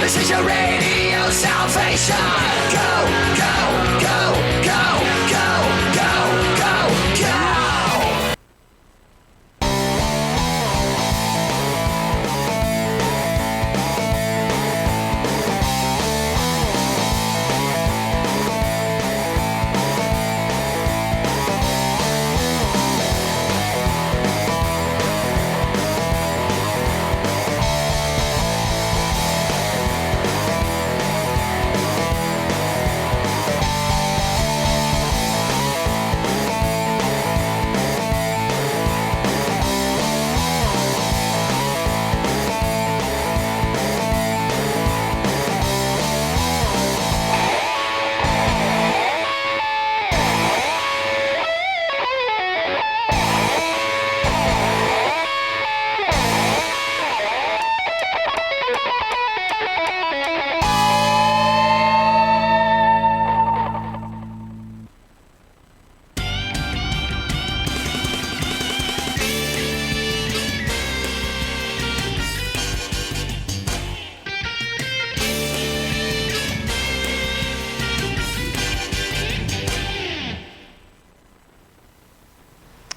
This is your radio salvation. Go, go, go, go, go, go, go, go.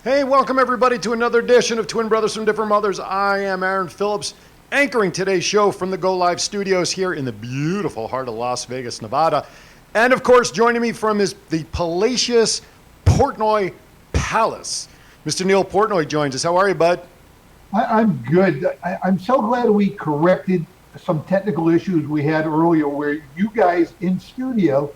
Hey, welcome everybody to another edition of Twin Brothers from Different Mothers. I am Aaron Phillips, anchoring today's show from the Go Live studios here in the beautiful heart of Las Vegas, Nevada. And of course, joining me from the palatial Portnoy Palace, Mr. Neil Portnoy joins us. How are you, bud? I'm good. I'm so glad we corrected some technical issues we had earlier where you guys in studio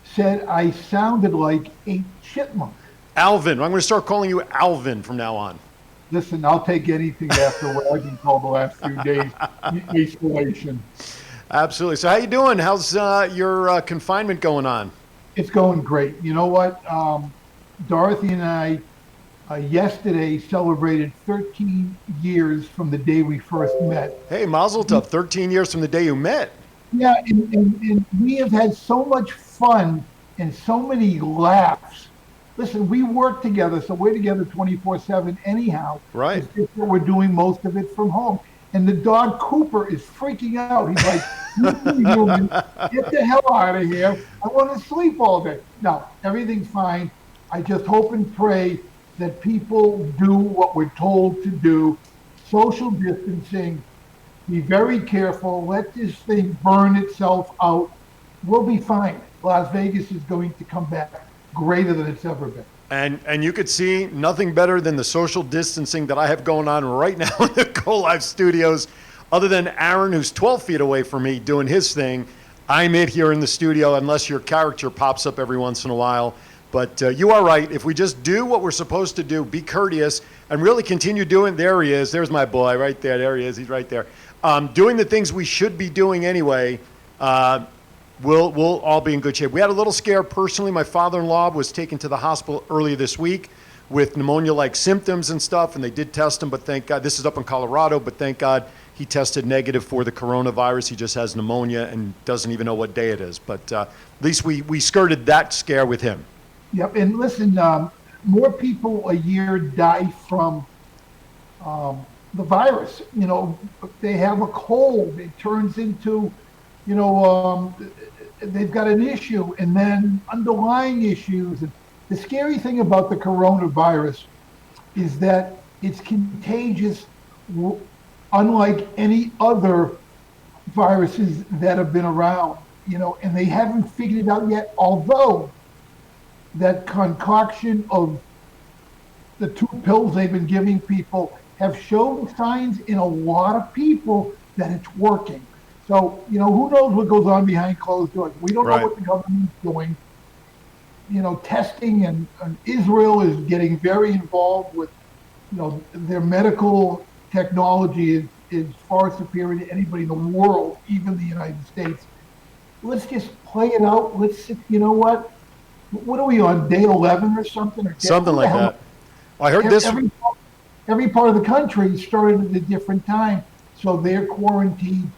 said I sounded like a chipmunk. Alvin. I'm going to start calling you Alvin from now on. Listen, I'll take anything after what I've been called the last few days. Isolation. Absolutely. So how you doing? How's your confinement going on? It's going great. You know what? Dorothy and I yesterday celebrated 13 years from the day we first met. Hey, Mazel Tov, 13 years from the day you met. Yeah, and we have had so much fun and so many laughs. Listen, we work together, so we're together 24/7 anyhow. Right. It's just that we're doing most of it from home. And the dog Cooper is freaking out. He's like, "You human, get the hell out of here. I want to sleep all day." No, everything's fine. I just hope and pray that people do what we're told to do. Social distancing, be very careful, let this thing burn itself out. We'll be fine. Las Vegas is going to come back greater than it's ever been. And you could see nothing better than the social distancing that I have going on right now in the Go Live studios. Other than Aaron, who's 12 feet away from me doing his thing, I'm it here in the studio unless your character pops up every once in a while. But you are right. If we just do what we're supposed to do, be courteous, and really continue doing, there he is. There's my boy right there. There he is. He's right there. Doing the things we should be doing anyway, we'll all be in good shape. We had a little scare personally. My father-in-law was taken to the hospital earlier this week with pneumonia-like symptoms and stuff, and they did test him, but thank God, this is up in Colorado, but thank God he tested negative for the coronavirus. He just has pneumonia and doesn't even know what day it is. But at least we skirted that scare with him. Yep, and listen, more people a year die from the virus. You know, they have a cold. It turns into, they've got an issue and then underlying issues. And the scary thing about the coronavirus is that it's contagious, unlike any other viruses that have been around, and they haven't figured it out yet, although that concoction of the 2 pills they've been giving people have shown signs in a lot of people that it's working. So, who knows what goes on behind closed doors? We don't know what the government's doing. Testing, and Israel is getting very involved with, their medical technology is far superior to anybody in the world, even the United States. Let's just play it out. What are we on, day 11 or something? Something like that. Well, I heard this. Every part of the country started at a different time, so their quarantine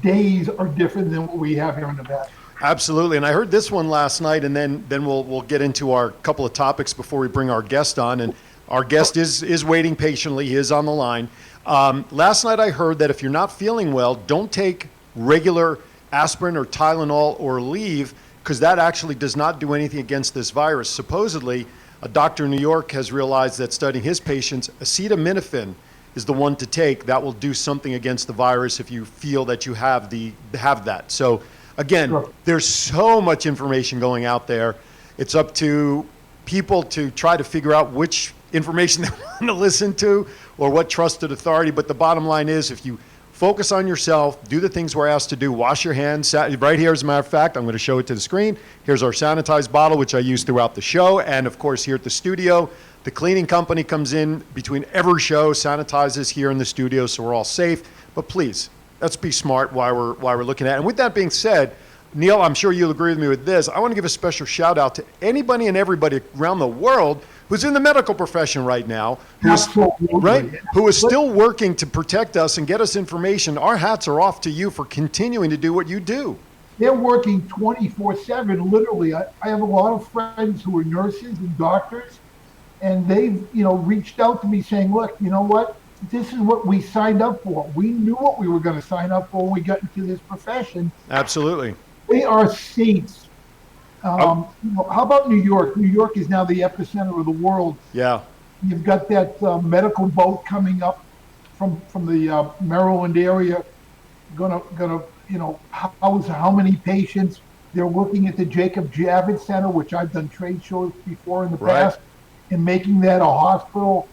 days are different than what we have here in Nevada. Absolutely, and I heard this one last night, and then we'll get into our couple of topics before we bring our guest on. And our guest is waiting patiently. He is on the line. Last night I heard that if you're not feeling well, don't take regular aspirin or Tylenol or Aleve, because that actually does not do anything against this virus. Supposedly, a doctor in New York has realized that studying his patients, acetaminophen is the one to take. That will do something against the virus if you feel that you have that. So again, Sure. there's so much information going out there. It's up to people to try to figure out which information they want to listen to or what trusted authority. But the bottom line is, if you focus on yourself, do the things we're asked to do, wash your hands. Right here, as a matter of fact, I'm going to show it to the screen. Here's our sanitized bottle, which I use throughout the show. And of course, here at the studio, the cleaning company comes in between every show, sanitizes here in the studio, so we're all safe. But please, let's be smart while we're looking at it. And with that being said, Neil, I'm sure you'll agree with me with this. I want to give a special shout out to anybody and everybody around the world who's in the medical profession right now, who is still working to protect us and get us information. Our hats are off to you for continuing to do what you do. They're working 24/7, literally. I have a lot of friends who are nurses and doctors, and they've, reached out to me saying, look, you know what? This is what we signed up for. We knew what we were going to sign up for when we got into this profession. Absolutely. They are saints. How about New York? New York is now the epicenter of the world. Yeah. You've got that medical boat coming up from the Maryland area, gonna house how many patients? They're looking at the Jacob Javits Center, which I've done trade shows before in the past, and making that a hospital.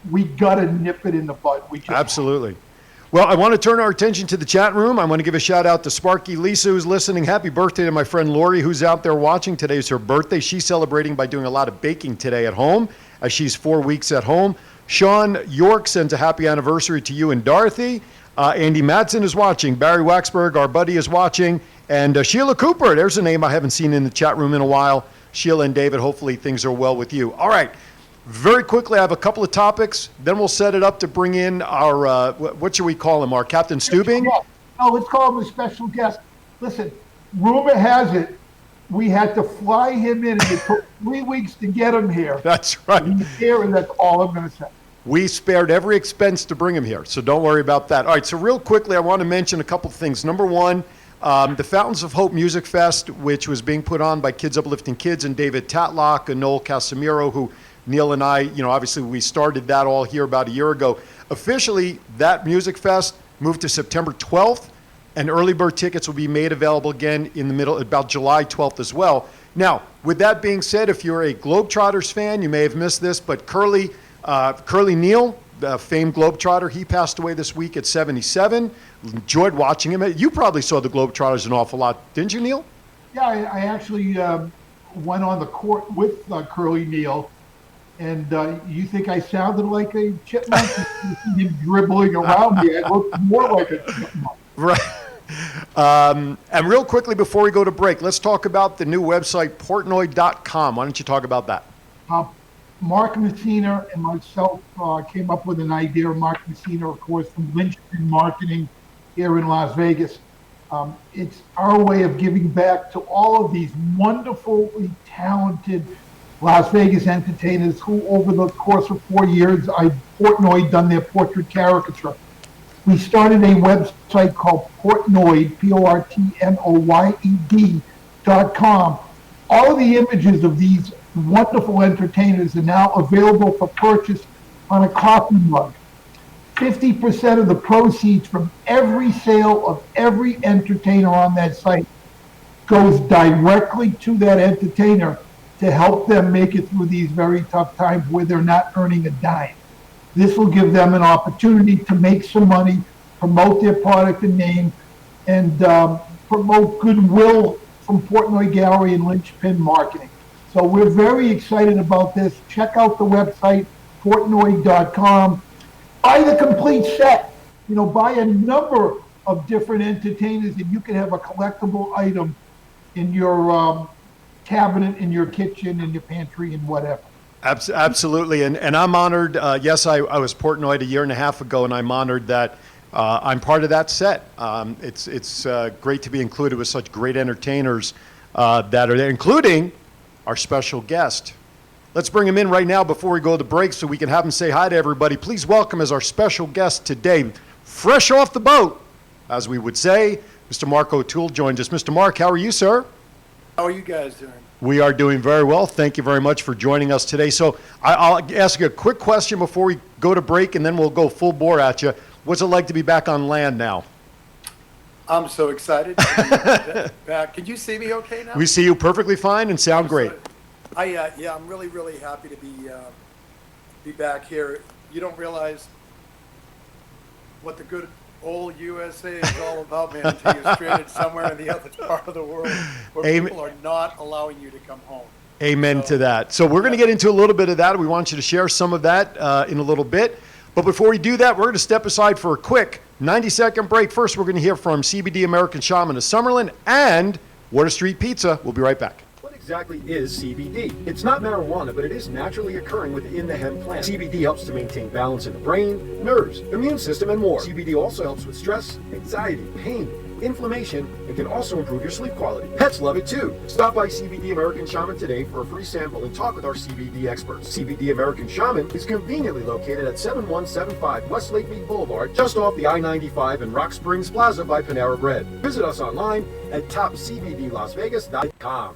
We gotta nip it in the bud. Absolutely. Well, I want to turn our attention to the chat room. I want to give a shout out to Sparky Lisa, who's listening. Happy birthday to my friend Lori, who's out there watching. Today's her birthday. She's celebrating by doing a lot of baking today at home, as she's 4 weeks at home. Sean York sends a happy anniversary to you and Dorothy. Andy Madsen is watching. Barry Waxberg, our buddy, is watching. And Sheila Cooper, there's a name I haven't seen in the chat room in a while. Sheila and David, hopefully things are well with you. All right. Very quickly, I have a couple of topics. Then we'll set it up to bring in our, what should we call him, our Captain Stubing? Oh, let's call him a special guest. Listen, rumor has it, we had to fly him in, and it took 3 weeks to get him here. That's right. He's here, and that's all I'm going to say. We spared every expense to bring him here, so don't worry about that. All right, so real quickly, I want to mention a couple of things. Number one, the Fountains of Hope Music Fest, which was being put on by Kids Uplifting Kids and David Tatlock and Noel Casimiro, who Neil and I, obviously we started that all here about a year ago. Officially, that music fest moved to September 12th, and early bird tickets will be made available again in the middle, about July 12th as well. Now, with that being said, if you're a Globetrotters fan, you may have missed this, but Curly Neal, the famed Globetrotter, he passed away this week at 77. Enjoyed watching him. You probably saw the Globetrotters an awful lot, didn't you, Neil? Yeah, I actually went on the court with Curly Neal. And you think I sounded like a chipmunk? Him dribbling around me, I looked more like a chipmunk. Right. And real quickly before we go to break, let's talk about the new website, Portnoy.com. Why don't you talk about that? Mark Messina and myself came up with an idea. Mark Messina, of course, from Lynchpin Marketing here in Las Vegas. It's our way of giving back to all of these wonderfully talented Las Vegas entertainers who, over the course of 4 years, Portnoy done their portrait caricature. We started a website called Portnoy, PortNoyed.com. All of the images of these wonderful entertainers are now available for purchase on a coffee mug. 50% of the proceeds from every sale of every entertainer on that site goes directly to that entertainer to help them make it through these very tough times where they're not earning a dime. This will give them an opportunity to make some money, promote their product and name, and promote goodwill from Portnoy Gallery and Lynchpin Marketing. So we're very excited about this. Check out the website, Portnoy.com. Buy the complete set. Buy a number of different entertainers, and you can have a collectible item in your cabinet, in your kitchen, in your pantry, and whatever. Absolutely, and I'm honored. Yes, I was Portnoy a year and a half ago, and I'm honored that I'm part of that set. It's great to be included with such great entertainers that are there, including our special guest. Let's bring him in right now before we go to break so we can have him say hi to everybody. Please welcome as our special guest today, fresh off the boat, as we would say. Mr. Mark O'Toole joined us. Mr. Mark, how are you, sir? How are you guys doing? We are doing very well. Thank you very much for joining us today. So I'll ask you a quick question before we go to break, and then we'll go full bore at you. What's it like to be back on land now? I'm so excited to be back. Can you see me okay now? We see you perfectly fine and sound great. I'm really, really happy to be back here. You don't realize what the good old USA is all about, man, until you're stranded somewhere in the other part of the world where Amen. people are not allowing you to come home. Amen So, to that. So we're going to get into a little bit of that. We want you to share some of that in a little bit. But before we do that, we're going to step aside for a quick 90-second break. First, we're going to hear from CBD American Shaman of Summerlin and Water Street Pizza. We'll be right back. What exactly is CBD? It's not marijuana, but it is naturally occurring within the hemp plant. CBD helps to maintain balance in the brain, nerves, immune system, and more. CBD also helps with stress, anxiety, pain, inflammation, and can also improve your sleep quality. Pets love it too. Stop by CBD American Shaman today for a free sample and talk with our CBD experts. CBD American Shaman is conveniently located at 7175 West Lake Mead Boulevard, just off the I-95 in Rock Springs Plaza by Panera Bread. Visit us online at topcbdlasvegas.com.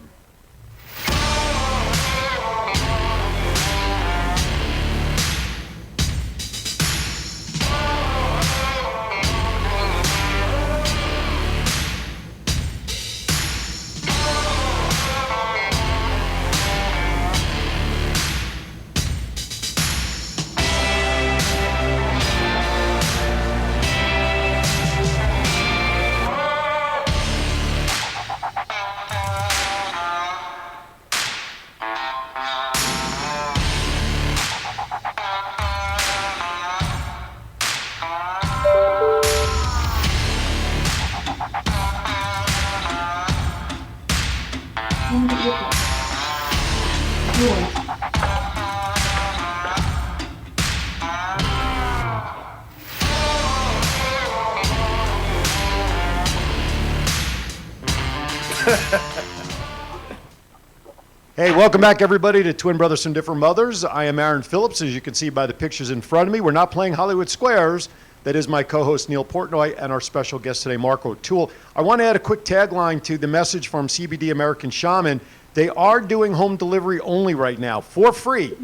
Hey, welcome back, everybody, to Twin Brothers from Different Mothers. I am Aaron Phillips, as you can see by the pictures in front of me. We're not playing Hollywood Squares. That is my co-host, Neil Portnoy, and our special guest today, Mark O'Toole. I want to add a quick tagline to the message from CBD American Shaman. They are doing home delivery only right now, for free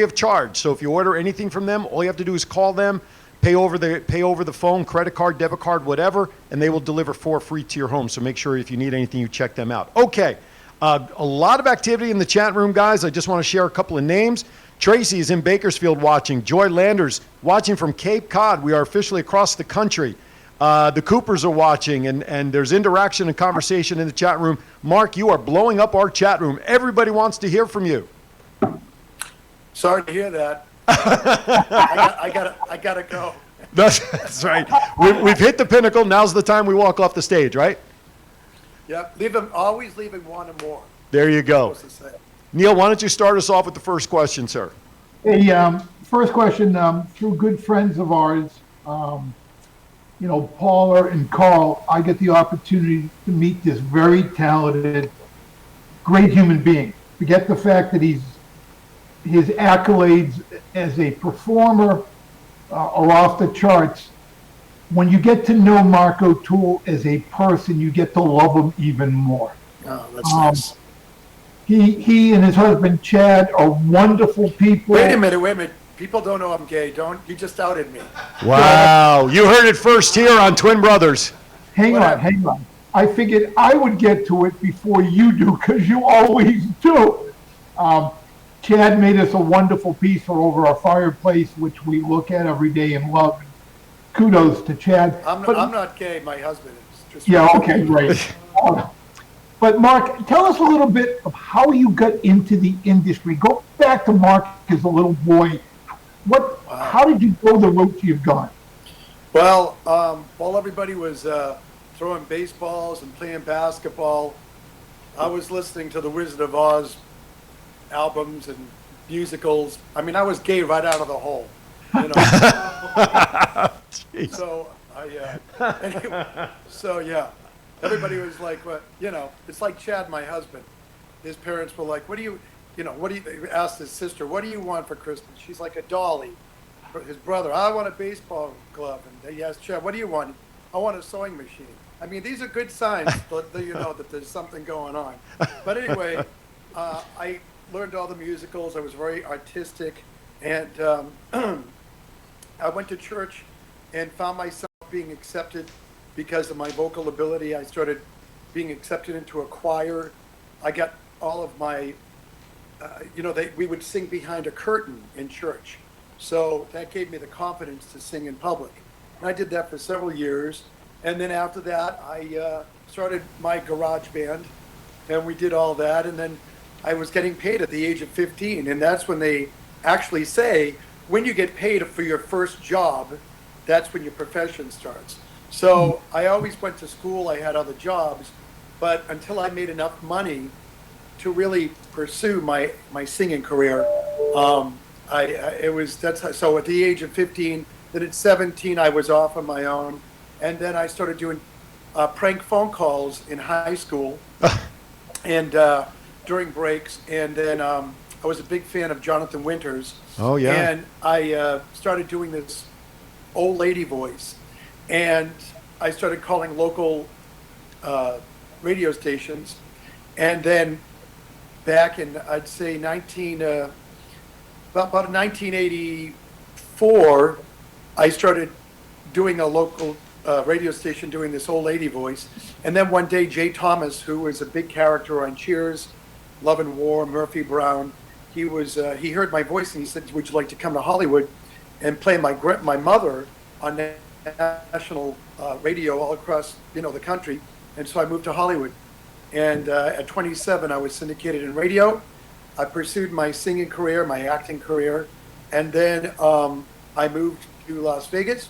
of charge. So if you order anything from them, all you have to do is call them, pay over the phone, credit card, debit card, whatever, and they will deliver for free to your home. So make sure if you need anything, you check them out. Okay. A lot of activity in the chat room, guys. I just want to share a couple of names. Tracy is in Bakersfield watching. Joy Landers watching from Cape Cod. We are officially across the country. The Coopers are watching, and there's interaction and conversation in the chat room. Mark, you are blowing up our chat room. Everybody wants to hear from you. Sorry to hear that. I gotta go. That's right. We've hit the pinnacle. Now's the time we walk off the stage, right? Yep. Always leaving one or more. There you go. Supposed to say. Neil, why don't you start us off with the first question, sir? Hey, first question, through good friends of ours, Paula and Carl, I get the opportunity to meet this very talented, great human being. Forget the fact that his accolades as a performer are off the charts. When you get to know Mark O'Toole as a person, you get to love him even more. Oh, that's nice. He and his husband Chad are wonderful people. Wait a minute. People don't know I'm gay. You just outed me. Wow. You heard it first here on Twin Brothers. Hang on. I figured I would get to it before you do, because you always do. Chad made us a wonderful piece for over our fireplace, which we look at every day and love. Kudos to Chad. I'm not gay. My husband is. Just Yeah, okay, great. But Mark, tell us a little bit of how you got into the industry. Go back to Mark as a little boy. How did you go the route you've gone? Well, while everybody was throwing baseballs and playing basketball, I was listening to the Wizard of Oz albums and musicals. I mean, I was gay right out of the hole. So yeah, everybody was like, "What?" It's like Chad, my husband. His parents were like, they asked his sister, "What do you want for Christmas?" She's like, "A dolly." His brother, "I want a baseball glove." And he asked Chad, "What do you want?" I want a sewing machine. I mean, these are good signs that you know that there's something going on. But anyway, I learned all the musicals. I was very artistic, and I went to church and found myself being accepted because of my vocal ability. I started being accepted into a choir. I got all of my, we would sing behind a curtain in church. So that gave me the confidence to sing in public. And I did that for several years. And then after that, I started my garage band, and we did all that. And then I was getting paid at the age of 15. And that's when they actually say, when you get paid for your first job, that's when your profession starts. So I always went to school. I had other jobs. But until I made enough money to really pursue my singing career, so at the age of 15, then at 17 I was off on my own, and then I started doing prank phone calls in high school, and during breaks, and then I was a big fan of Jonathan Winters. Oh yeah. And I started doing this old lady voice, and I started calling local radio stations, and then back in, I'd say about 1984, I started doing a local radio station doing this old lady voice. And then one day, Jay Thomas, who was a big character on Cheers, Love and War, Murphy Brown, he heard my voice and he said, "Would you like to come to Hollywood and play my mother on national radio all across the country?" And so I moved to Hollywood. And at 27, I was syndicated in radio. I pursued my singing career, my acting career. And then I moved to Las Vegas.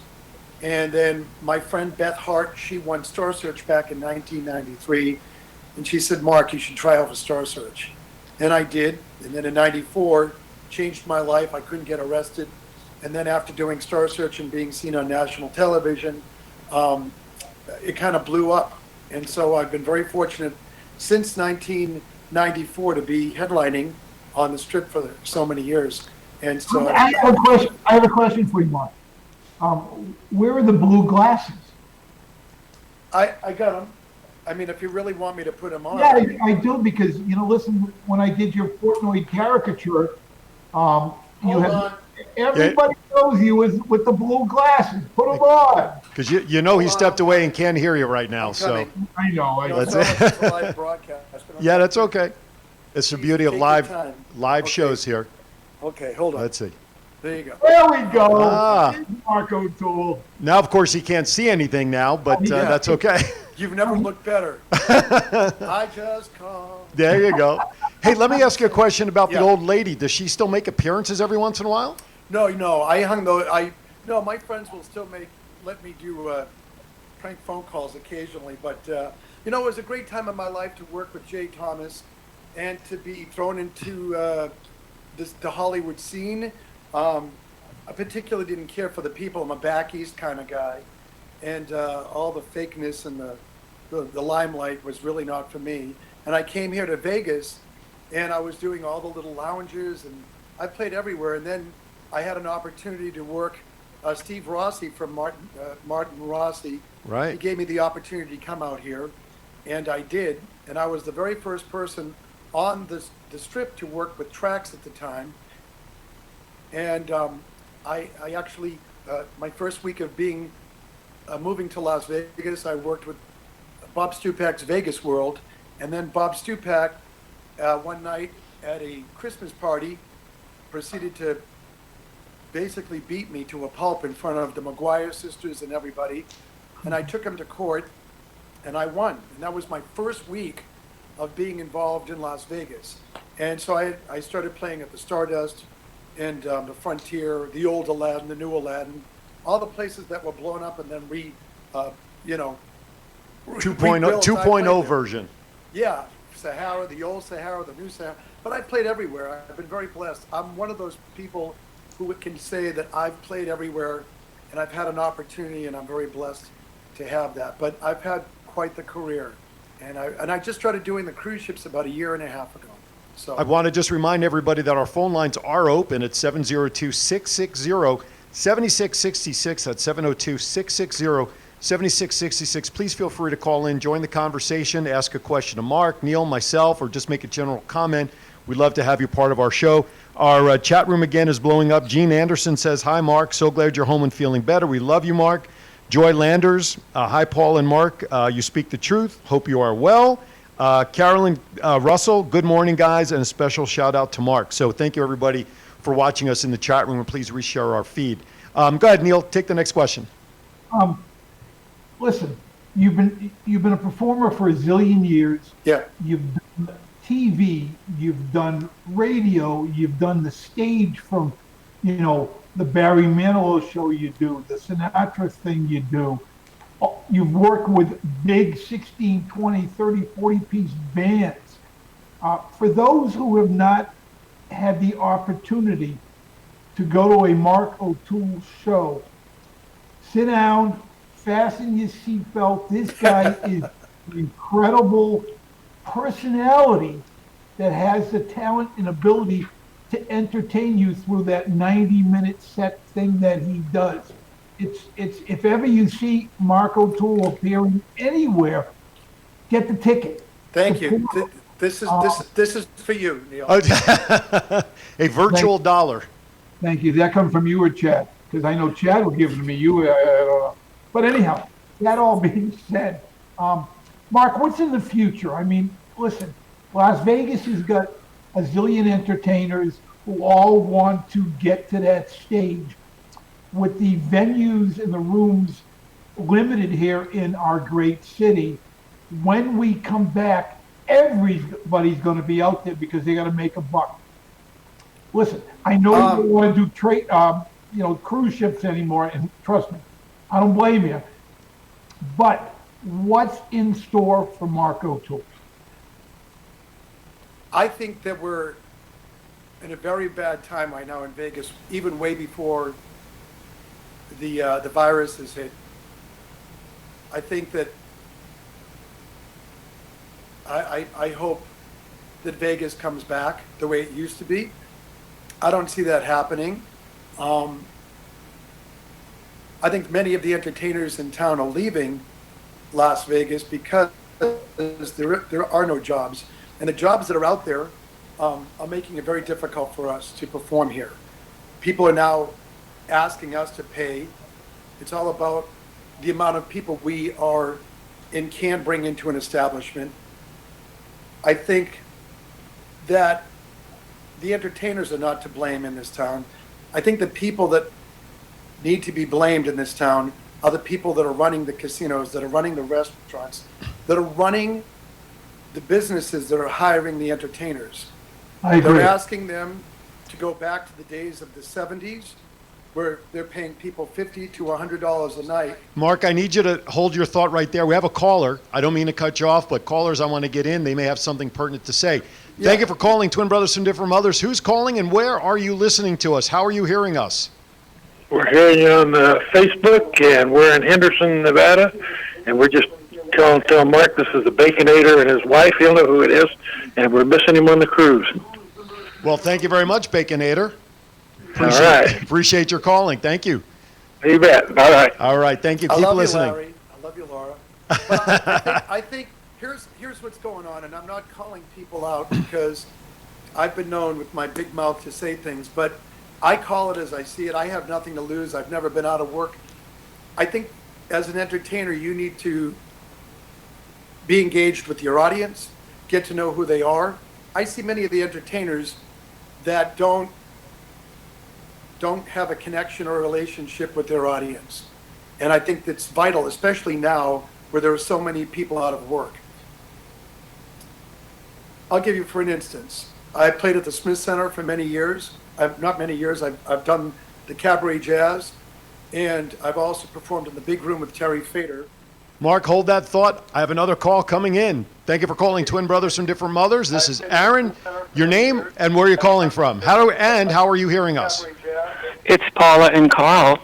And then my friend Beth Hart, she won Star Search back in 1993. And she said, "Mark, you should try out for Star Search." And I did. And then in 94, changed my life. I couldn't get arrested. And then after doing Star Search and being seen on national television, it kind of blew up. And so I've been very fortunate since 1994 to be headlining on the Strip for so many years. And so I have a question for you, Mark. Where are the blue glasses? I got them. I mean, if you really want me to put them on. Yeah, I do, because, listen, when I did your Portnoy caricature, everybody knows you with the blue glasses. Put them on. Because he stepped away and can't hear you right now. So I know. It's a live broadcast. yeah, that's okay. It's the beauty of Take live your time. live shows here. Okay, hold on. Let's see. There you go. There we go. Ah. Mark O'Toole. Now, of course, he can't see anything now, but Yeah. that's okay. You've never looked better. I just called. There you go. Hey, let me ask you a question about the Yeah. old lady. Does she still make appearances every once in a while? No, my friends will still let me do prank phone calls occasionally, but it was a great time in my life to work with Jay Thomas and to be thrown into the Hollywood scene. I particularly didn't care for the people. I'm a back east kind of guy, and all the fakeness and the limelight was really not for me. And I came here to Vegas, and I was doing all the little lounges, and I played everywhere. And then I had an opportunity to work Steve Rossi from Martin Rossi. Right. He gave me the opportunity to come out here, and I did. And I was the very first person on the Strip to work with Trax at the time. And I actually, my first week of being moving to Las Vegas, I worked with Bob Stupak's Vegas World. And then Bob Stupak, one night at a Christmas party, proceeded to basically beat me to a pulp in front of the McGuire sisters and everybody. And I took him to court, and I won. And that was my first week of being involved in Las Vegas. And so I started playing at the Stardust and the Frontier, the old Aladdin, the new Aladdin, all the places that were blown up and then 2.0 rebuilt. I played 2.0 there. version. Yeah, Sahara, the old Sahara, the new Sahara. But I played everywhere. I've been very blessed. I'm one of those people who can say that I've played everywhere, and I've had an opportunity, and I'm very blessed to have that. But I've had quite the career, and I just started doing the cruise ships about a year and a half ago. So I want to just remind everybody that our phone lines are open at 702-660-7666. That's 7666. Please feel free to call in, join the conversation, ask a question to Mark, Neil, myself, or just make a general comment. We'd love to have you part of our show. Our chat room again is blowing up. Gene Anderson says, hi, Mark. So glad you're home and feeling better. We love you, Mark. Joy Landers, hi, Paul and Mark. You speak the truth. Hope you are well. Carolyn Russell, good morning, guys, and a special shout out to Mark. So thank you, everybody, for watching us in the chat room, and please reshare our feed. Go ahead, Neil. Take the next question. Listen, you've been a performer for a zillion years. Yeah. You've done TV, you've done radio, you've done the stage from, the Barry Manilow show you do, the Sinatra thing you do. You've worked with big 16, 20, 30, 40-piece bands. For those who have not had the opportunity to go to a Mark O'Toole show, sit down, fasten your seatbelt. This guy is an incredible personality that has the talent and ability to entertain you through that 90-minute set thing that he does. It's if ever you see Mark O'Toole appearing anywhere, get the ticket. Thank you. This is for you, Neil. A virtual dollar. Thank you. That comes from you or Chad? Because I know Chad will give it to me. But anyhow, that all being said, Mark, what's in the future? I mean, listen, Las Vegas has got a zillion entertainers who all want to get to that stage. With the venues and the rooms limited here in our great city, when we come back, everybody's going to be out there because they got to make a buck. Listen, I know you don't want to do cruise ships anymore, and trust me, I don't blame you. But what's in store for Mark O'Toole? I think that we're in a very bad time right now in Vegas, even way before the virus has hit. I think that I hope that Vegas comes back the way it used to be. I don't see that happening. I think many of the entertainers in town are leaving Las Vegas because there are no jobs. And the jobs that are out there are making it very difficult for us to perform here. People are now asking us to pay. It's all about the amount of people we are and can bring into an establishment. I think that the entertainers are not to blame in this town. I think the people that need to be blamed in this town are the people that are running the casinos, that are running the restaurants, that are running the businesses that are hiring the entertainers. I agree. They're asking them to go back to the days of the 70s where they're paying people $50 to $100 a night. Mark, I need you to hold your thought right there. We have a caller. I don't mean to cut you off, but callers, I want to get in. They may have something pertinent to say. Yeah. Thank you for calling Twin Brothers from Different Mothers. Who's calling and where are you listening to us? How are you hearing us? We're hearing you on Facebook, and we're in Henderson, Nevada, and we're just calling to tell Mark this is the Baconator and his wife. He'll know who it is, and we're missing him on the cruise. Well, thank you very much, Baconator. All right. Appreciate your calling. Thank you. You bet. All right. All right. Thank you. I Keep love listening. you, Larry. I love you, Laura. But I think here's what's going on, and I'm not calling people out because I've been known with my big mouth to say things, but I call it as I see it. I have nothing to lose. I've never been out of work. I think as an entertainer, you need to be engaged with your audience, get to know who they are. I see many of the entertainers that don't have a connection or a relationship with their audience. And I think that's vital, especially now where there are so many people out of work. I'll give you for an instance. I played at the Smith Center for many years. I've done the Cabaret Jazz, and I've also performed in the Big Room with Terry Fader. Mark, hold that thought. I have another call coming in. Thank you for calling Twin Brothers from Different Mothers. This is Aaron. Your name and where you're calling from. How are you hearing us? It's Paula and Carl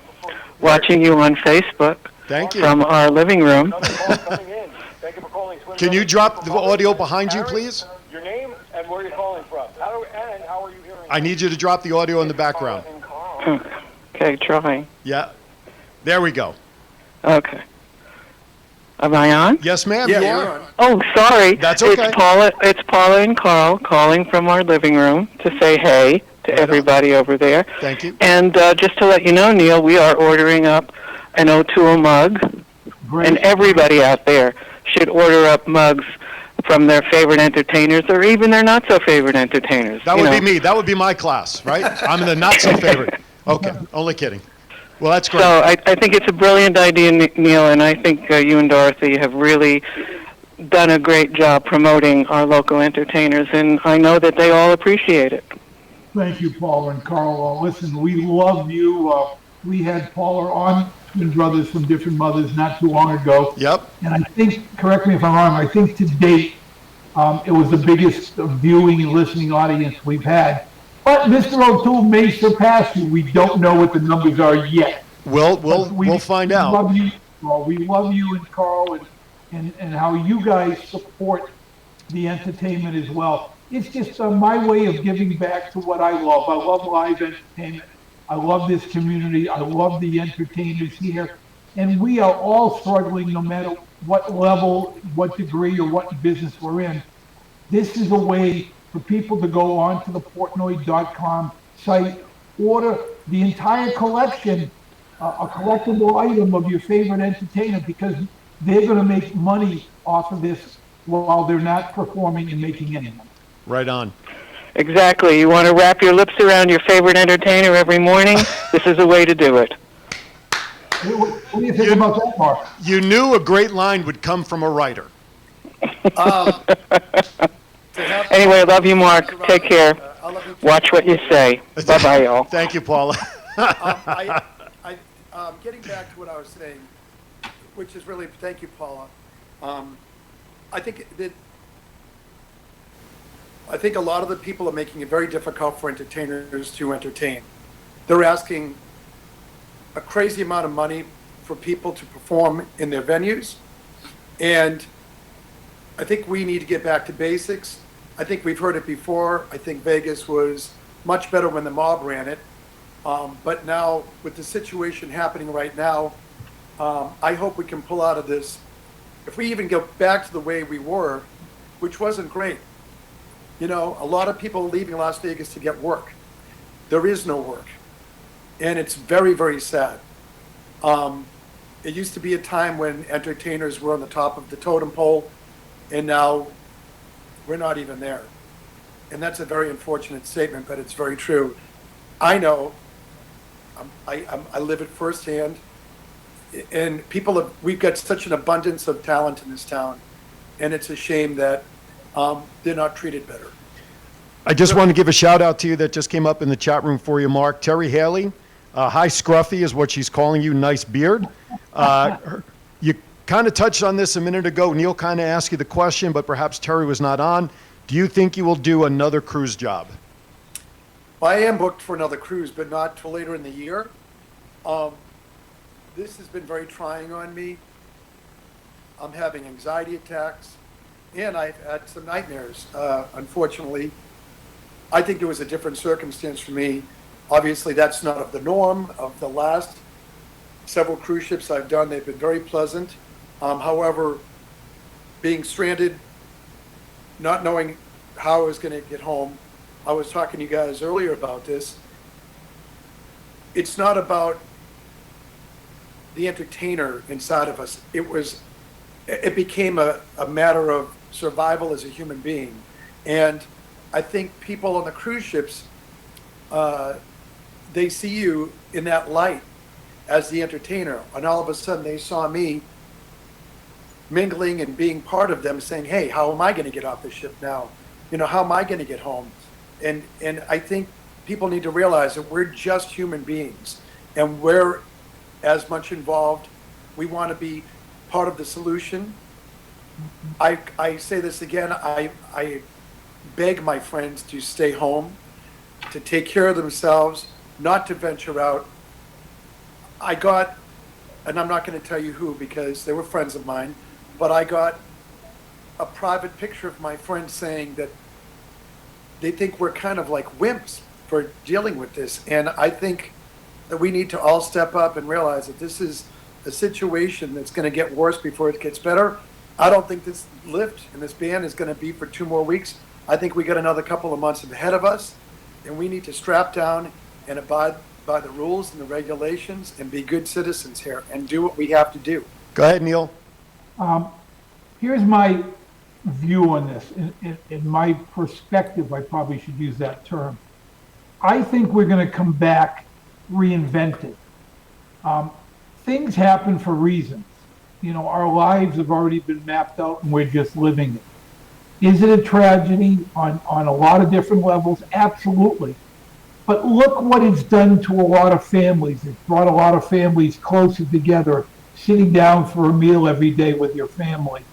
watching you on Facebook. Thank you. From our living room. Can you drop the audio behind you, please? Your name and where you're calling from. How are you hearing? I need you to drop the audio in the background. Okay, trying. Yeah. There we go. Okay. Am I on? Yes, ma'am, Yeah, you you're are. on. Oh, sorry. That's okay. It's Paula and Carl calling from our living room to say hey to Right on. everybody over there. Thank you. And just to let you know, Neil, we are ordering up an O'Toole mug, Great. and everybody out there should order up mugs from their favorite entertainers or even their not-so-favorite entertainers. That would be me. That would be my class, right? I'm the not-so-favorite. Okay, only kidding. Well, that's great. So I think it's a brilliant idea, Neil, and I think you and Dorothy have really done a great job promoting our local entertainers, and I know that they all appreciate it. Thank you, Paula and Carl. Listen, we love you. We had Paula on, twin brothers from different mothers, not too long ago. Yep. And I think, correct me if I'm wrong, I think to date, it was the biggest viewing and listening audience we've had. But Mr. O'Toole may surpass you. We don't know what the numbers are yet. We'll find we out. Love you, well, we love you and Carl and how you guys support the entertainment as well. It's just my way of giving back to what I love. I love live entertainment. I love this community. I love the entertainers here. And we are all struggling no matter what level, what degree, or what business we're in. This is a way for people to go on to the Portnoy.com site, order the entire collection, a collectible item of your favorite entertainer, because they're going to make money off of this while they're not performing and making any money. Right on. Exactly. You want to wrap your lips around your favorite entertainer every morning? This is a way to do it. What do you think about that, Mark? You knew a great line would come from a writer. Anyway, I love you, Mark. Take care. I love you too. Watch what you say. Bye-bye, y'all. Thank you, Paula. Getting back to what I was saying, which is really, thank you, Paula. I think a lot of the people are making it very difficult for entertainers to entertain. They're asking a crazy amount of money for people to perform in their venues. And I think we need to get back to basics. I think we've heard it before. I think Vegas was much better when the mob ran it. But now, with the situation happening right now, I hope we can pull out of this. If we even go back to the way we were, which wasn't great. You know, a lot of people are leaving Las Vegas to get work. There is no work. And it's very, very sad. It used to be a time when entertainers were on the top of the totem pole, and now we're not even there. And that's a very unfortunate statement, but it's very true. I know, I live it firsthand, and we've got such an abundance of talent in this town, and it's a shame that they're not treated better. I just want to give a shout out to you that just came up in the chat room for you, Mark. Terry Haley, hi Scruffy is what she's calling you, nice beard. You kind of touched on this a minute ago. Neil kind of asked you the question, but perhaps Terry was not on. Do you think you will do another cruise job? Well, I am booked for another cruise, but not till later in the year. This has been very trying on me. I'm having anxiety attacks, and I've had some nightmares, unfortunately. I think it was a different circumstance for me. Obviously, that's not of the norm. Of the last several cruise ships I've done, they've been very pleasant. However, being stranded, not knowing how I was going to get home, I was talking to you guys earlier about this. It's not about the entertainer inside of us. It became a matter of survival as a human being. And I think people on the cruise ships, they see you in that light as the entertainer. And all of a sudden they saw me mingling and being part of them, saying, hey, how am I going to get off the ship now? You know, how am I going to get home? And I think people need to realize that we're just human beings, and we're as much involved. We want to be part of the solution. I say this again, I beg my friends to stay home, to take care of themselves, not to venture out. I got, and I'm not going to tell you who because they were friends of mine, but I got a private picture of my friends saying that they think we're kind of like wimps for dealing with this. And I think that we need to all step up and realize that this is a situation that's going to get worse before it gets better. I don't think this lift and this ban is going to be for 2 more weeks. I think we got another couple of months ahead of us, and we need to strap down and abide by the rules and the regulations and be good citizens here and do what we have to do. Go ahead, Neil. Here's my view on this. In my perspective, I probably should use that term. I think we're going to come back reinvented. Things happen for reasons. You know, our lives have already been mapped out and we're just living it. Is it a tragedy on a lot of different levels? Absolutely. But look what it's done to a lot of families. It's brought a lot of families closer together, sitting down for a meal every day with your family,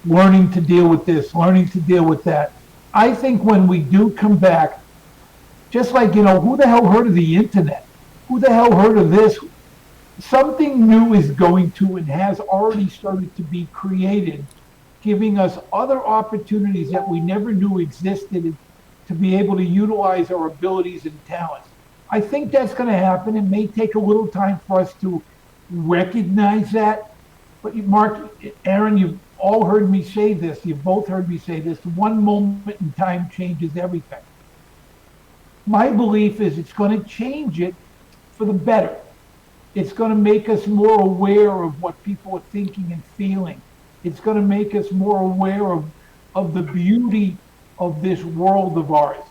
learning to deal with this, learning to deal with that. I think when we do come back, just like, you know, who the hell heard of the internet? Who the hell heard of this? Something new is going to and has already started to be created, giving us other opportunities that we never knew existed to be able to utilize our abilities and talents. I think that's going to happen. It may take a little time for us to recognize that. But Mark, Aaron, you've all heard me say this. You've both heard me say this. One moment in time changes everything. My belief is it's going to change it for the better. It's going to make us more aware of what people are thinking and feeling. It's going to make us more aware of the beauty of this world of ours.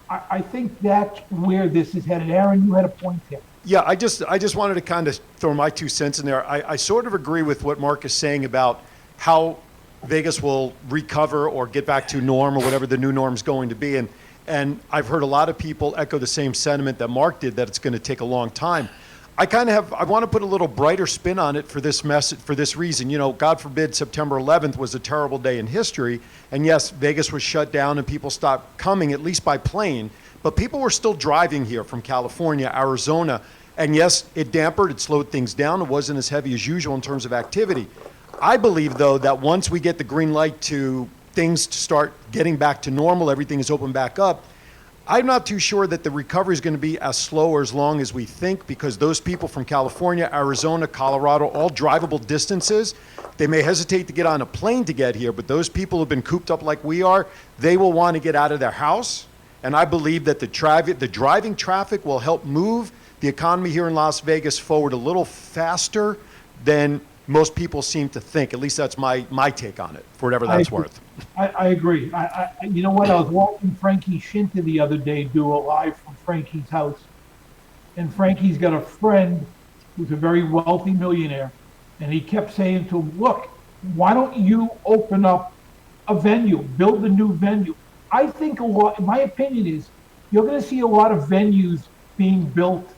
I think that's where this is headed. Aaron, you had a point here. Yeah, I just wanted to kind of throw my 2 cents in there. I sort of agree with what Mark is saying about how Vegas will recover or get back to norm or whatever the new norm is going to be. And I've heard a lot of people echo the same sentiment that Mark did, that it's going to take a long time. I want to put a little brighter spin on it for this message, for this reason. You know, God forbid September 11th was a terrible day in history. And yes, Vegas was shut down and people stopped coming, at least by plane. But people were still driving here from California, Arizona. And yes, it dampened, it slowed things down. It wasn't as heavy as usual in terms of activity. I believe, though, that once we get the green light to things to start getting back to normal, everything is open back up, I'm not too sure that the recovery is going to be as slow or as long as we think, because those people from California, Arizona, Colorado, all drivable distances, they may hesitate to get on a plane to get here, but those people who have been cooped up like we are, they will want to get out of their house. And I believe that the driving traffic will help move the economy here in Las Vegas forward a little faster than most people seem to think. At least that's my take on it, for whatever that's worth. I agree. You know what? I was watching Frankie Shinta the other day do a live from Frankie's house. And Frankie's got a friend who's a very wealthy millionaire. And he kept saying to him, look, why don't you open up a venue, build a new venue? I think my opinion is you're going to see a lot of venues being built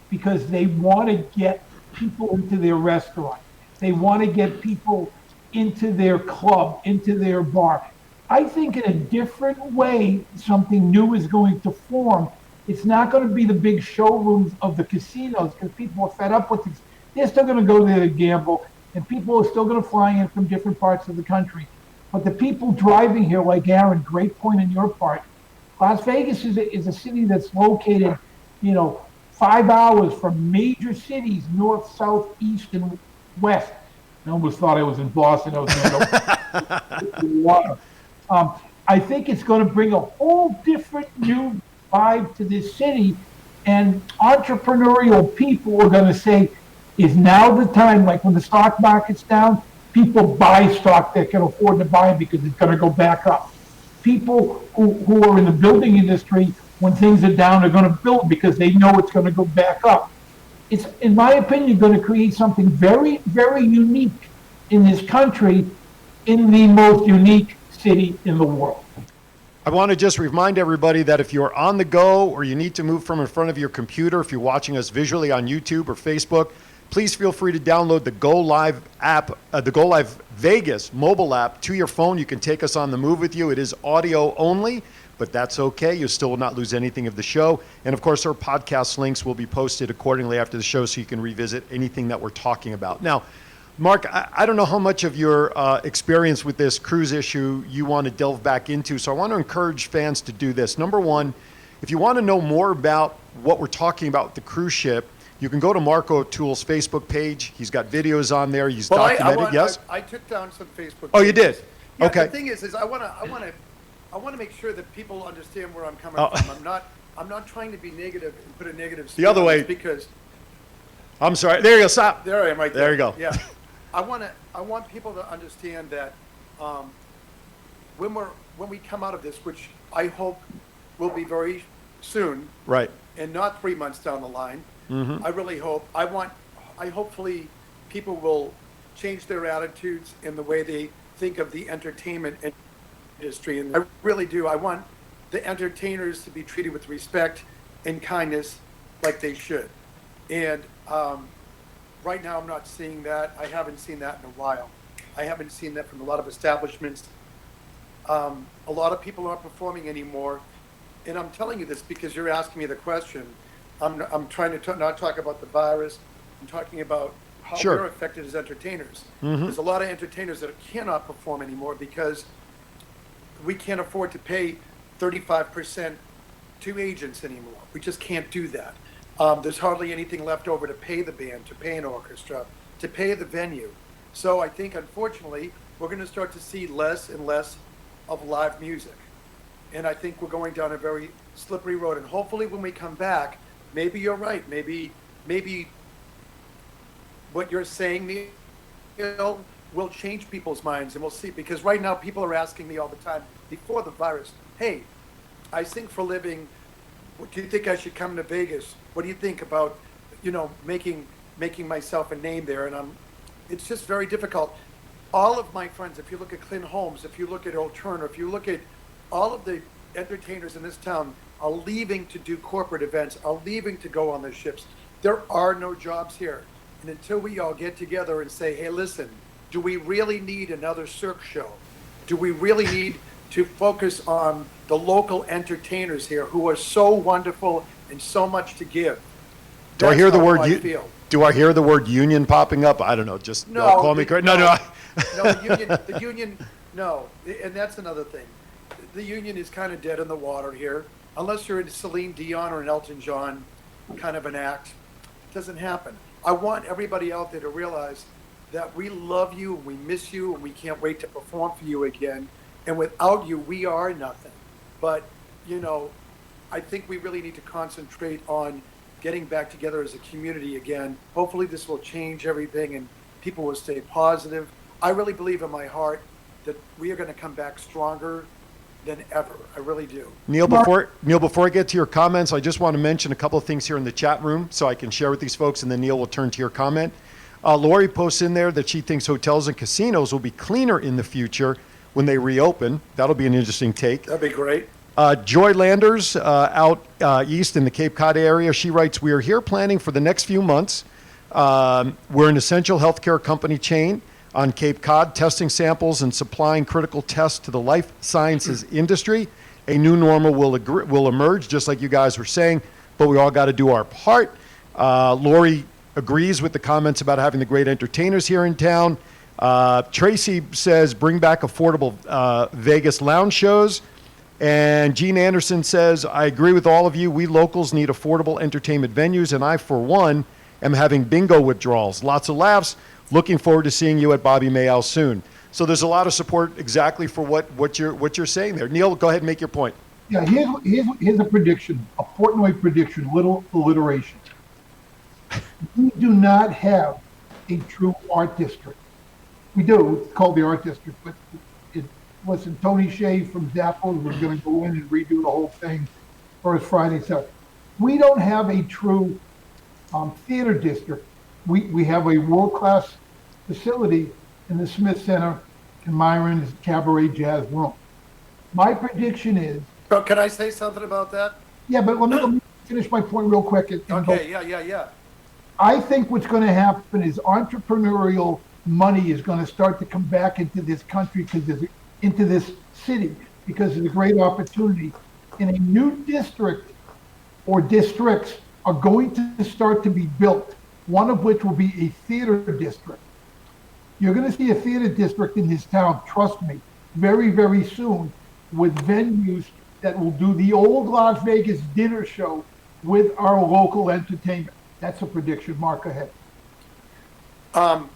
because they want to get people into their restaurant. They want to get people into their club, into their bar. I think in a different way, something new is going to form. It's not going to be the big showrooms of the casinos because people are fed up with these. They're still going to go there to gamble, and people are still going to fly in from different parts of the country. But the people driving here, like Aaron, great point on your part, Las Vegas is a city that's located, 5 hours from major cities, north, south, east, and west. I almost thought I was in Boston. I was going to go water. I think it's going to bring a whole different new vibe to this city, and entrepreneurial people are going to say, is now the time, like when the stock market's down, people buy stock that can afford to buy because it's going to go back up. People who are in the building industry, when things are down, are going to build because they know it's going to go back up. It's, in my opinion, going to create something very, very unique in this country, in the most unique city in the world. I want to just remind everybody that if you're on the go or you need to move from in front of your computer, if you're watching us visually on YouTube or Facebook, please feel free to download the Go Live app, the Go Live Vegas mobile app to your phone. You can take us on the move with you. It is audio only, but that's okay. You still will not lose anything of the show. And of course, our podcast links will be posted accordingly after the show so you can revisit anything that we're talking about. Now, Mark, I don't know how much of your experience with this cruise issue you want to delve back into, so I want to encourage fans to do this. Number one, if you want to know more about what we're talking about with the cruise ship, You can go to Mark O'Toole's Facebook page. He's got videos on there. He's Well, documented. Yes. I took down some Facebook. Oh, you pages. did? Yeah, Okay. The thing is I want to make sure that people understand where I'm coming Oh. from. I'm not trying to be negative and put a negative spin The other on way. this because I'm sorry. There you go. Stop. there I am right there. There you go. Yeah. I want people to understand that when we come out of this, which I hope will be very soon, Right. and not 3 months down the line. Mm-hmm. I really hope. Hopefully people will change their attitudes in the way they think of the entertainment industry. And I really do. I want the entertainers to be treated with respect and kindness like they should. And right now I'm not seeing that. I haven't seen that in a while. I haven't seen that from a lot of establishments. A lot of people aren't performing anymore. And I'm telling you this because you're asking me the question. I'm trying to not talk about the virus. I'm talking about how Sure. we're affected as entertainers. Mhm. There's a lot of entertainers that cannot perform anymore because we can't afford to pay 35% to agents anymore. We just can't do that. There's hardly anything left over to pay the band, to pay an orchestra, to pay the venue. So I think, unfortunately, we're going to start to see less and less of live music. And I think we're going down a very slippery road. And hopefully when we come back, maybe you're right. Maybe what you're saying, Neil, will change people's minds, and we'll see. Because right now people are asking me all the time, before the virus, hey, I sing for a living. Do you think I should come to Vegas? What do you think about, making myself a name there? And it's just very difficult. All of my friends, if you look at Clint Holmes, if you look at Earl Turner, if you look at all of the entertainers in this town are leaving to do corporate events, are leaving to go on the ships. There are no jobs here. And until we all get together and say, hey, listen, do we really need another Cirque show? Do we really need to focus on the local entertainers here who are so wonderful and so much to give? Do I hear the word? I feel. Do I hear the word union popping up? I don't know. Just No, call me crazy. No. No, the union, no. And that's another thing. The union is kind of dead in the water here. Unless you're in Celine Dion or an Elton John kind of an act, it doesn't happen. I want everybody out there to realize that we love you and we miss you and we can't wait to perform for you again. And without you, we are nothing. But, I think we really need to concentrate on getting back together as a community again. Hopefully this will change everything and people will stay positive. I really believe in my heart that we are going to come back stronger than ever. I really do. Neil, before I get to your comments, I just want to mention a couple of things here in the chat room so I can share with these folks, and then Neil will turn to your comment. Lori posts in there that she thinks hotels and casinos will be cleaner in the future when they reopen. That'll be an interesting take. That'd be great. Joy Landers out east in the Cape Cod area, she writes, we are here planning for the next few months. We're an essential healthcare company chain on Cape Cod, testing samples and supplying critical tests to the life sciences industry. A new normal will emerge, just like you guys were saying, but we all got to do our part. Lori agrees with the comments about having the great entertainers here in town. Tracy says, bring back affordable Vegas lounge shows. And Gene Anderson says, I agree with all of you. We locals need affordable entertainment venues, and I, for one, am having bingo withdrawals. Lots of laughs. Looking forward to seeing you at Bobby Mayall soon. So there's a lot of support exactly for what you're saying there. Neil, go ahead and make your point. Yeah, here's a prediction, a Portnoy prediction, little alliteration. We do not have a true art district. We do, it's called the art district, but listen, Tony Shea from Zappos was going to go in and redo the whole thing first Friday. So we don't have a true theater district. We have a world-class facility in the Smith Center in Myron's Cabaret Jazz Room. My prediction is... So can I say something about that? Yeah, but let me finish my point real quick. Okay, yeah. I think what's going to happen is entrepreneurial money is going to start to come back into this country into this city because of the great opportunity. And a new district or districts are going to start to be built, one of which will be a theater district. You're going to see a theater district in this town, trust me, very, very soon, with venues that will do the old Las Vegas dinner show with our local entertainment. That's a prediction. Mark, go ahead.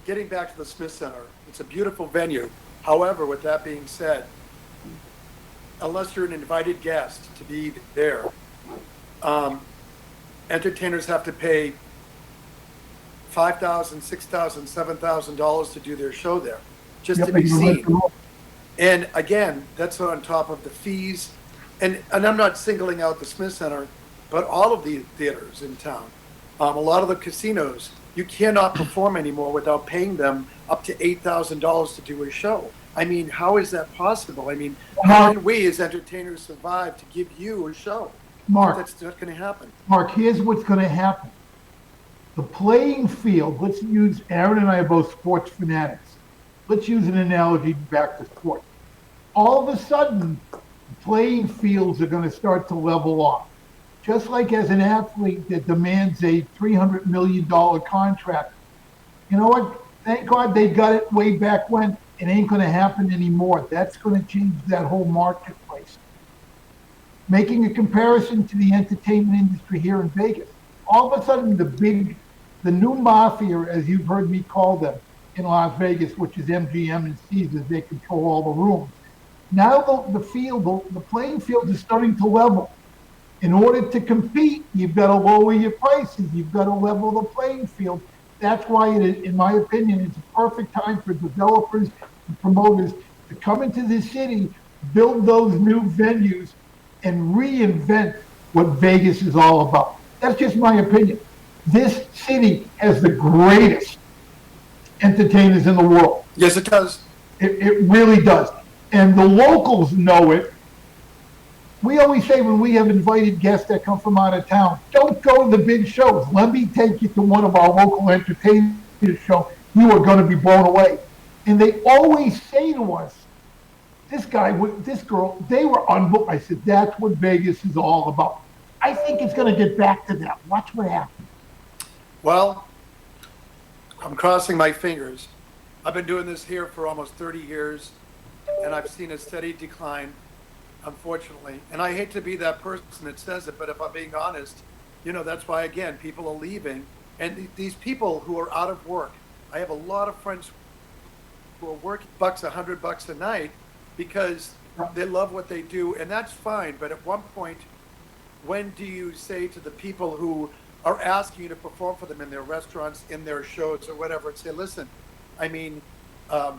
Getting back to the Smith Center, it's a beautiful venue. However, with that being said, unless you're an invited guest to be there, entertainers have to pay $5,000, $6,000, $7,000 to do their show there, just Yep, to be and you let seen. them know. And again, that's on top of the fees. And I'm not singling out the Smith Center, but all of the theaters in town. A lot of the casinos, you cannot perform anymore without paying them up to $8,000 to do a show. I mean, how is that possible? I mean, how can we as entertainers survive to give you a show? Mark, That's not going to happen. Mark, here's what's going to happen. The playing field, let's use, Aaron and I are both sports fanatics. Let's use an analogy back to sport. All of a sudden, the playing fields are going to start to level off. Just like as an athlete that demands a $300 million contract. You know what? Thank God they got it way back when. It ain't going to happen anymore. That's going to change that whole marketplace. Making a comparison to the entertainment industry here in Vegas. All of a sudden, the new mafia, as you've heard me call them in Las Vegas, which is MGM and Caesars, they control all the rooms. Now the playing field is starting to level. In order to compete, you've got to lower your prices. You've got to level the playing field. That's why, in my opinion, it's a perfect time for developers and promoters to come into the city, build those new venues, and reinvent what Vegas is all about. That's just my opinion. This city has the greatest entertainers in the world. Yes, it does. It really does. And the locals know it. We always say when we have invited guests that come from out of town, don't go to the big shows. Let me take you to one of our local entertainment shows. You are going to be blown away. And they always say to us, this guy, this girl, they were unbooked. I said, that's what Vegas is all about. I think it's going to get back to that. Watch what happens. Well, I'm crossing my fingers. I've been doing this here for almost 30 years, and I've seen a steady decline, unfortunately. And I hate to be that person that says it, but if I'm being honest, that's why, again, people are leaving. And these people who are out of work, I have a lot of friends who are working $100 a night because they love what they do, and that's fine. But at one point, when do you say to the people who are asking you to perform for them in their restaurants, in their shows or whatever, and say, listen, I mean, are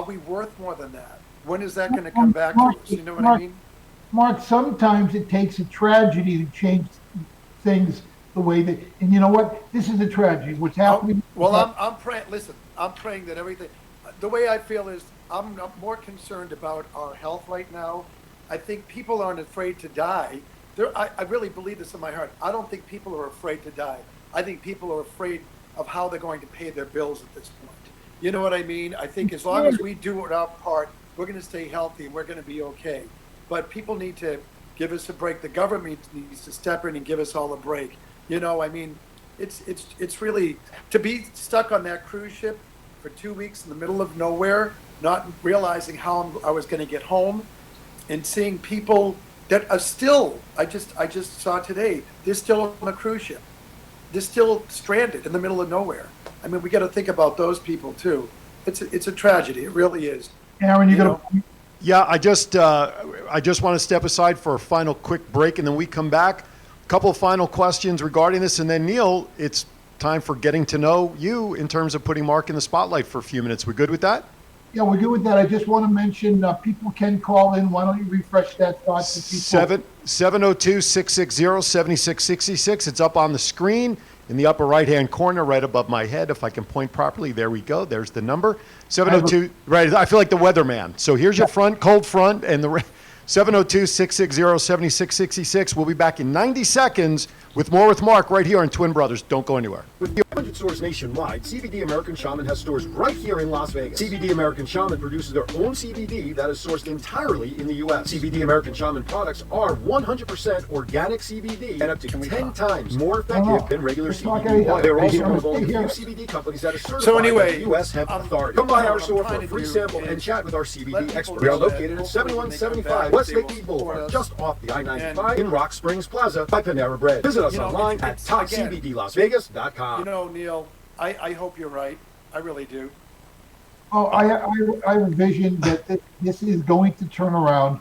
we worth more than that? When is that going to come back to us? You know what I mean? Mark, sometimes it takes a tragedy to change things the way that, and you know what? This is a tragedy. What's happening? Well, I'm praying. Listen, I'm praying that everything. The way I feel is I'm more concerned about our health right now. I think people aren't afraid to die. I really believe this in my heart. I don't think people are afraid to die. I think people are afraid of how they're going to pay their bills at this point. You know what I mean? I think as long as we do our part, we're going to stay healthy and we're going to be okay. But people need to give us a break. The government needs to step in and give us all a break. I mean, it's really to be stuck on that cruise ship for 2 weeks in the middle of nowhere, not realizing how I was going to get home, and seeing people that are still. I just saw today they're still on the cruise ship. They're still stranded in the middle of nowhere. I mean, we got to think about those people too. It's a tragedy. It really is. Aaron, you got to. Yeah, I just want to step aside for a final quick break, and then we come back. A couple of final questions regarding this, and then Neil, it's time for getting to know you in terms of putting Mark in the spotlight for a few minutes. We good with that? Yeah, we're good with that. I just want to mention people can call in. Why don't you refresh that thought? 702-660-7666. It's up on the screen in the upper right-hand corner, right above my head. If I can point properly, there we go. There's the number. 702. Right, I feel like the weatherman. So here's your front, cold front, and the 702-660-7666. We'll be back in 90 seconds with more with Mark right here on Twin Brothers. Don't go anywhere. With 100 stores nationwide, CBD American Shaman has stores right here in Las Vegas. CBD American Shaman produces their own CBD that is sourced entirely in the U.S. CBD American Shaman products are 100% organic CBD and up to 10 times more effective than regular CBD oil. They're also one of only few CBD companies that are certified by the U.S. Hemp Authority. Come by our store for a free sample and chat with our CBD expert. We are located at 7175 Westlake will East support Boulevard, us. just off the I-95 And- in Rock Springs Plaza by Panera Bread. Visit us You know, online at it's- again, topcbdlasvegas.com. You know, Neil, I hope you're right. I really do. Oh, I envision that this is going to turn around.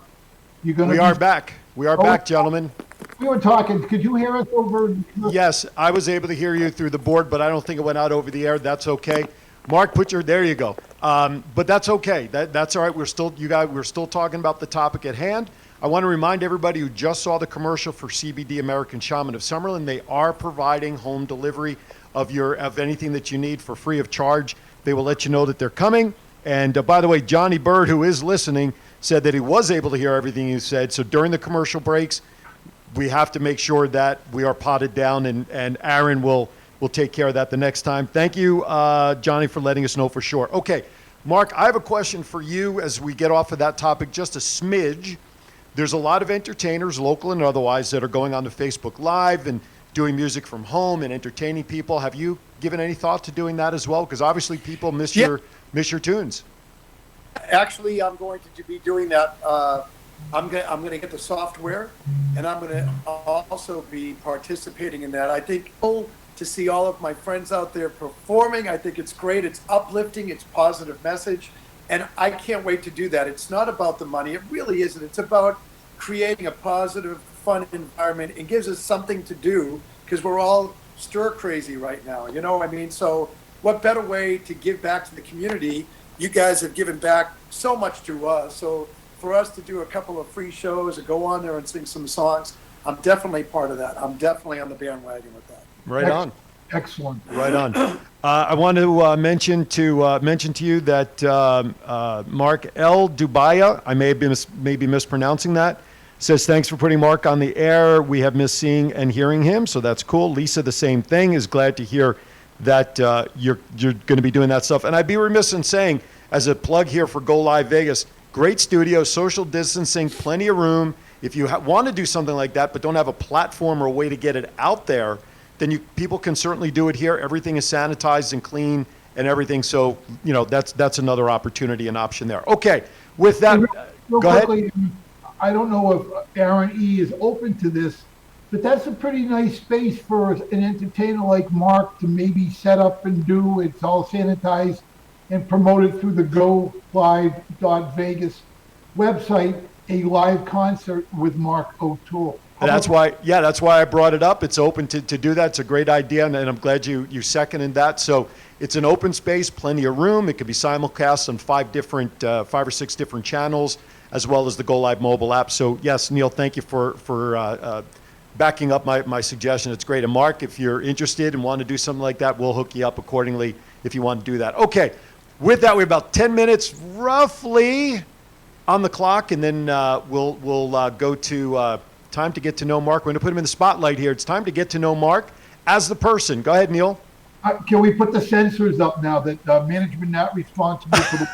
You're going to. We are back. We are Oh. back, gentlemen. We were talking. Could you hear us over? Yes, I was able to hear you through the board, but I don't think it went out over the air. That's okay. Mark, there you go. But that's okay. That's all right. We're still talking about the topic at hand. I want to remind everybody who just saw the commercial for CBD American Shaman of Summerlin, they are providing home delivery of anything that you need for free of charge. They will let you know that they're coming. And by the way, Johnny Bird, who is listening, said that he was able to hear everything you said. So during the commercial breaks, we have to make sure that we are potted down, and Aaron will take care of that the next time. Thank you, Johnny, for letting us know for sure. Okay, Mark, I have a question for you as we get off of that topic, just a smidge. There's a lot of entertainers, local and otherwise, that are going on to Facebook Live and doing music from home and entertaining people. Have you given any thought to doing that as well? Because obviously people miss your tunes. Actually, I'm going to be doing that. I'm going to get the software, and I'm going to also be participating in that. I think to see all of my friends out there performing, I think it's great. It's uplifting. It's positive message, and I can't wait to do that. It's not about the money. It really isn't. It's about creating a positive, fun environment. It gives us something to do because we're all stir crazy right now. You know what I mean? So what better way to give back to the community? You guys have given back so much to us. So for us to do a couple of free shows and go on there and sing some songs, I'm definitely part of that. I'm definitely on the bandwagon with that. Right on. Excellent. Right on. I want to mention to you that Mark L. Dubaya, I may be mispronouncing that, says thanks for putting Mark on the air. We have missed seeing and hearing him, so that's cool. Lisa, the same thing, is glad to hear that you're going to be doing that stuff. And I'd be remiss in saying, as a plug here for Go Live Vegas, great studio, social distancing, plenty of room. If you want to do something like that but don't have a platform or a way to get it out there, then people can certainly do it here. Everything is sanitized and clean and everything. So, that's another opportunity and option there. Okay, with that, Real go ahead. quickly, I don't know if Aaron E. is open to this, but that's a pretty nice space for an entertainer like Mark to maybe set up and do. It's all sanitized and promoted through the GoLive.Vegas website, a live concert with Mark O'Toole. That's why I brought it up. It's open to do that. It's a great idea, and I'm glad you seconded that. So it's an open space, plenty of room. It could be simulcast on 5 or 6 different channels, as well as the Go Live mobile app. So yes, Neil, thank you for backing up my suggestion. It's great. And Mark, if you're interested and want to do something like that, we'll hook you up accordingly if you want to do that. Okay, with that, we have about 10 minutes roughly on the clock, and then we'll go to time to get to know Mark. We're going to put him in the spotlight here. It's time to get to know Mark as the person. Go ahead, Neil. Can we put the sensors up now that management not responsible for the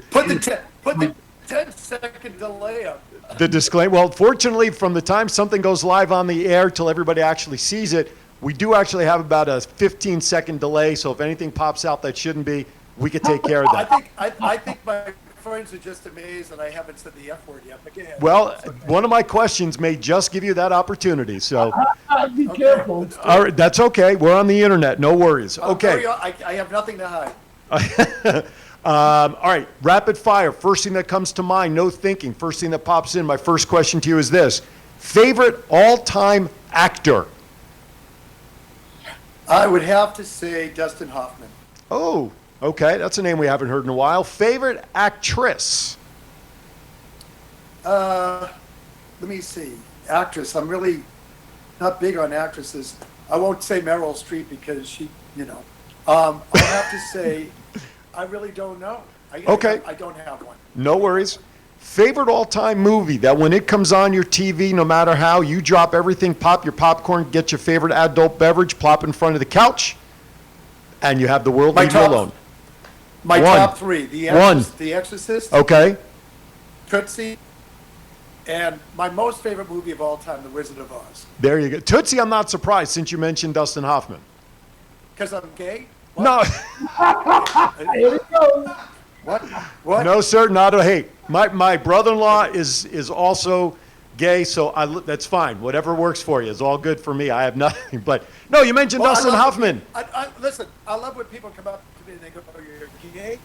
Put the 10-second delay up. The disclaimer. Well, fortunately, from the time something goes live on the air till everybody actually sees it, we do actually have about a 15-second delay. So if anything pops out that shouldn't be, we could take care of that. I think my friends are just amazed that I haven't said the F word yet. But go ahead. Well, one of my questions may just give you that opportunity. So, Be careful. all right, that's okay. We're on the internet. No worries. Okay. I have nothing to hide. All right, rapid fire. First thing that comes to mind, no thinking. First thing that pops in. My first question to you is this: favorite all-time actor? I would have to say Dustin Hoffman. Oh, okay. That's a name we haven't heard in a while. Favorite actress? Let me see. Actress. I'm really not big on actresses. I won't say Meryl Streep because she, I'll have to say, I really don't know. Okay. I don't have one. No worries. Favorite all-time movie that when it comes on your TV, no matter how, you drop everything, pop your popcorn, get your favorite adult beverage, plop in front of the couch, and you have the world leave you alone. My One. top 3. The Exorcist. Okay. Tootsie. And my most favorite movie of all time, The Wizard of Oz. There you go. Tootsie, I'm not surprised since you mentioned Dustin Hoffman. Because I'm gay? No, Here we go. What? What? no, sir, not a hate. My brother-in-law is also gay, so that's fine. Whatever works for you is all good for me. I have nothing. But no, you mentioned Well, I Dustin love- Hoffman. Listen, I love when people come up to me and they go, "Oh, you're gay?"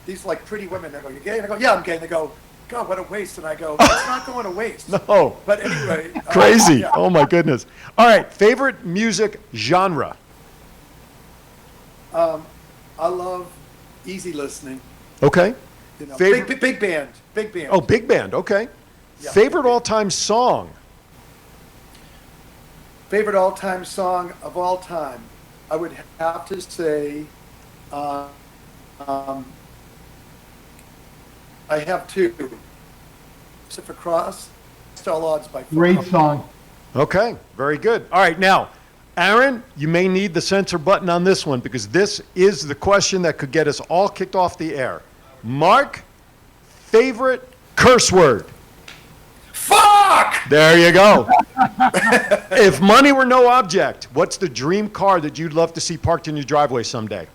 These like pretty women, they go, "You're gay?" And I go, "Yeah, I'm gay." And they go, "God, what a waste." And I go, "It's not going to waste." No. But anyway. Crazy. Yeah. Oh my goodness. All right, favorite music genre. I love easy listening. Okay. You know, Favorite- big band. Big band. Oh, big band. Okay. Yeah. Favorite all-time song. Favorite all-time song of all time, I would have to say, I have two. Pacific Cross, All Odds by Phil Great Collins. song. Okay, very good. All right, now, Aaron, you may need the censor button on this one because this is the question that could get us all kicked off the air. Mark, favorite curse word. Fuck! There you go. If money were no object, what's the dream car that you'd love to see parked in your driveway someday?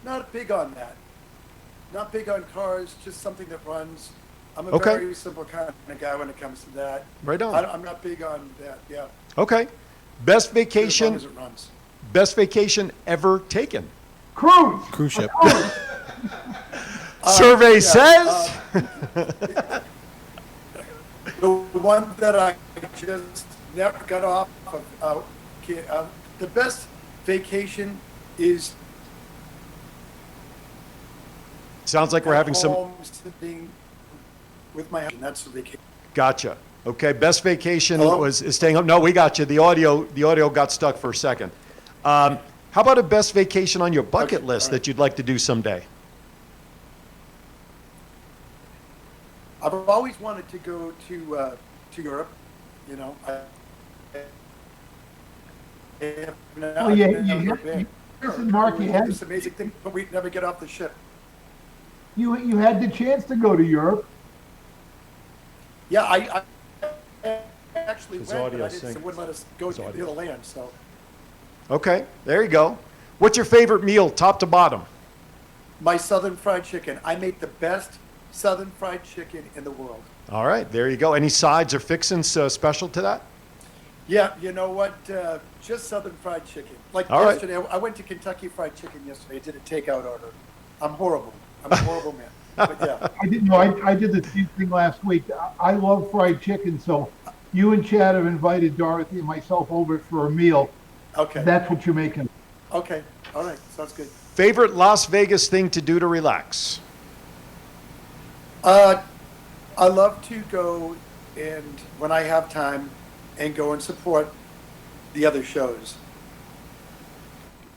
Not big on that. Not big on cars, just something that runs. I'm a Okay. very simple kind of guy when it comes to that. Right on. I'm not big on that, yeah. Okay. Best As long vacation, as it runs. best vacation ever taken. Cruise. Cruise ship. Survey yeah, says. The one that I just never got off of, the best vacation is Sounds like we're having some. home sitting with my husband. That's the vacation. Gotcha. Okay, best vacation Hello? is staying home. No, we got you. The audio got stuck for a second. How about a best vacation on your bucket Okay, list all right. that you'd like to do someday? I've always wanted to go to Europe. You know, Well, listen, Mark, you had It's an amazing thing, but we never get off the ship. you had the chance to go to Europe. Yeah, I actually His went, audio but I didn't, sync. they wouldn't let us go His to the audio. other land. So Okay, there you go. What's your favorite meal, top to bottom? my Southern fried chicken. I make the best Southern fried chicken in the world. All right, there you go. Any sides or fixins special to that? Yeah, you know what? Just Southern fried chicken. Like All right. yesterday, I went to Kentucky Fried Chicken yesterday. I did a takeout order. I'm horrible. I'm a horrible man. But yeah. I didn't know. I did the same thing last week. I love fried chicken, so you and Chad have invited Dorothy and myself over for a meal. Okay. That's what you're making. Okay. All right. Sounds good. Favorite Las Vegas thing to do to relax? I love to go and when I have time and go and support the other shows.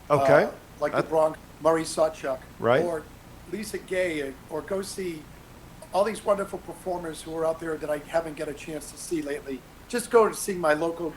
Okay. Like the Bronx, Murray Sawchuk. Right. Or Lisa Gay, or go see all these wonderful performers who are out there that I haven't got a chance to see lately. Just go to see my local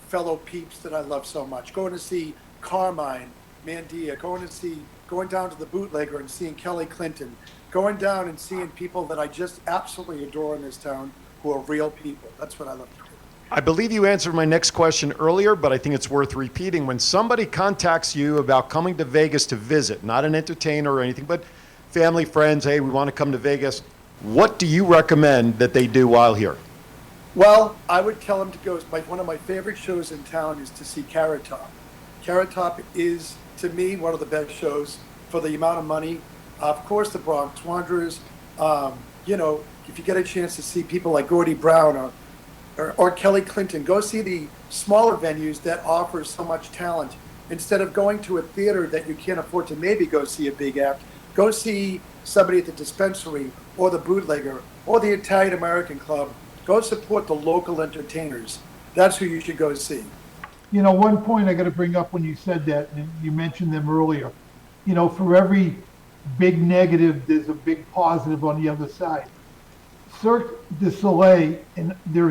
fellow peeps that I love so much. Going to see Carmine Mandia, going down to the Bootlegger and seeing Kelly Clinton, going down and seeing people that I just absolutely adore in this town who are real people. That's what I love to do. I believe you answered my next question earlier, but I think it's worth repeating. When somebody contacts you about coming to Vegas to visit, not an entertainer or anything, but family, friends, hey, we want to come to Vegas, what do you recommend that they do while here? Well, I would tell them to go. One of my favorite shows in town is to see Carrot Top. Carrot Top is, to me, one of the best shows for the amount of money. Of course, the Bronx Wanderers. You know, if you get a chance to see people like Gordy Brown or Kelly Clinton, go see the smaller venues that offer so much talent. Instead of going to a theater that you can't afford to maybe go see a big act, go see somebody at the Dispensary or the Bootlegger or the Italian American Club. Go support the local entertainers. That's who you should go see. You know, one point I got to bring up when you said that, and you mentioned them earlier. You know, for every big negative, there's a big positive on the other side. Cirque du Soleil, and there's